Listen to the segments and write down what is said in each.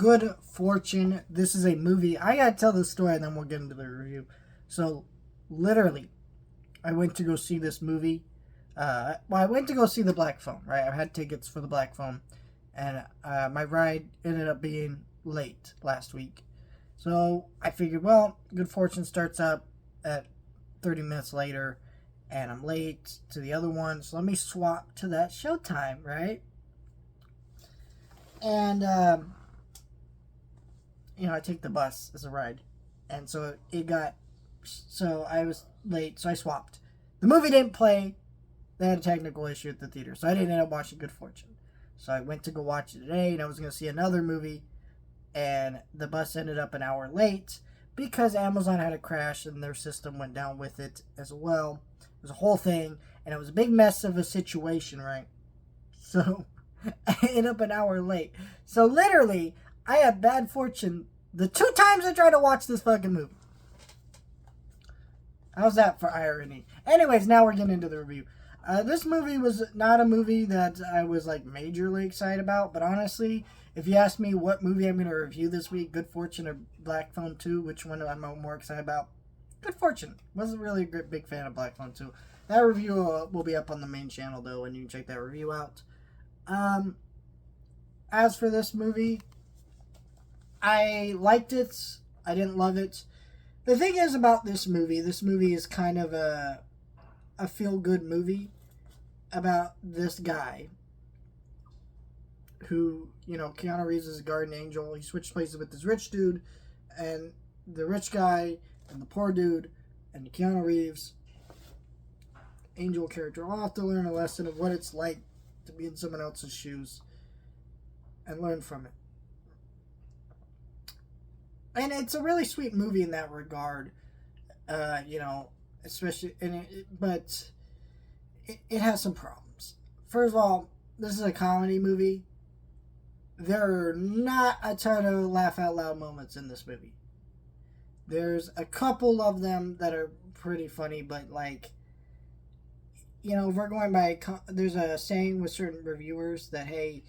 Good Fortune. This is a movie. I gotta tell the story and then we'll get into the review. So, literally, I went to go see this movie. I went to go see the Black Phone, right? I had tickets for the Black Phone. And my ride ended up being late last week. So, I figured, well, Good Fortune starts up at 30 minutes later. And I'm late to the other one. So, let me swap to that showtime, right? And, I take the bus as a ride. And so I was late, so I swapped. The movie didn't play. They had a technical issue at the theater, so I didn't end up watching Good Fortune. So I went to go watch it today, and I was going to see another movie, and the bus ended up an hour late because Amazon had a crash and their system went down with it as well. It was a whole thing, and it was a big mess of a situation, right? So I ended up an hour late. So literally, I had bad fortune the 2 times I tried to watch this fucking movie. How's that for irony? Anyways, now we're getting into the review. This movie was not a movie that I was like majorly excited about, but honestly, if you ask me what movie I'm going to review this week, Good Fortune or Black Phone 2, which one I'm more excited about? Good Fortune. Wasn't really a big fan of Black Phone 2. That review will be up on the main channel though, and you can check that review out. As for this movie, I liked it. I didn't love it. The thing is about this movie is kind of a feel-good movie about this guy who, Keanu Reeves is a guardian angel. He switched places with this rich dude, and the rich guy and the poor dude and Keanu Reeves, angel character, all have to learn a lesson of what it's like to be in someone else's shoes and learn from it. And it's a really sweet movie in that regard, especially but it has some problems. First of all, this is a comedy movie. There are not a ton of laugh out loud moments in this movie. There's a couple of them that are pretty funny, but if we're going by, there's a saying with certain reviewers that, hey,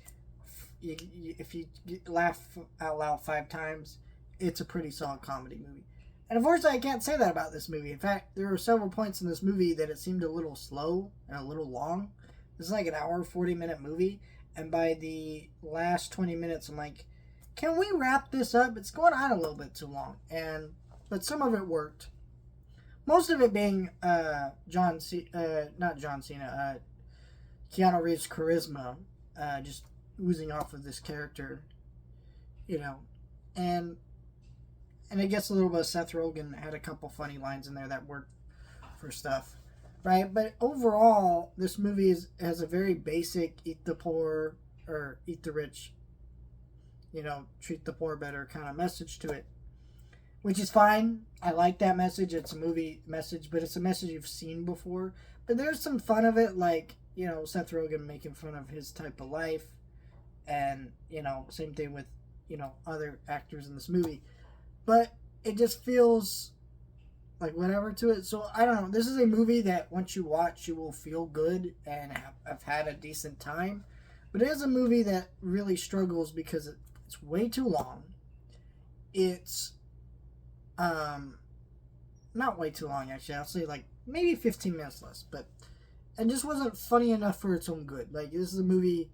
if you laugh out loud 5 times, it's a pretty solid comedy movie. And unfortunately, I can't say that about this movie. In fact, there were several points in this movie that it seemed a little slow and a little long. This is like an hour, 40-minute movie. And by the last 20 minutes, I'm like, can we wrap this up? It's going on a little bit too long. But some of it worked. Most of it being Keanu Reeves' charisma, just oozing off of this character, and it gets a little bit of Seth Rogen had a couple funny lines in there that worked for stuff, right? But overall, this movie has a very basic eat the poor or eat the rich, treat the poor better kind of message to it, which is fine. I like that message. It's a movie message, but it's a message you've seen before. But there's some fun of it, like, Seth Rogen making fun of his type of life, and, same thing with, other actors in this movie. But it just feels like whatever to it. So, I don't know. This is a movie that once you watch, you will feel good and have had a decent time. But it is a movie that really struggles because it's way too long. It's not way too long, actually. I'll say like maybe 15 minutes less. But it just wasn't funny enough for its own good. Like, this is a movie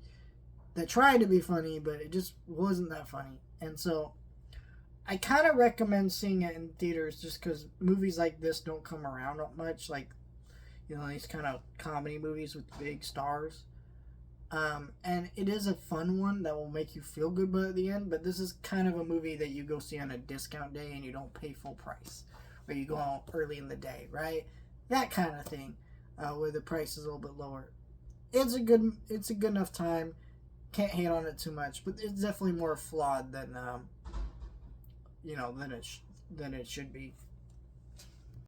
that tried to be funny, but it just wasn't that funny. And so I kind of recommend seeing it in theaters just because movies like this don't come around much. Like, these kind of comedy movies with big stars. And it is a fun one that will make you feel good at the end. But this is kind of a movie that you go see on a discount day and you don't pay full price. Or you go out early in the day, right? That kind of thing, where the price is a little bit lower. It's a good enough time. Can't hate on it too much, but it's definitely more flawed than than it should be.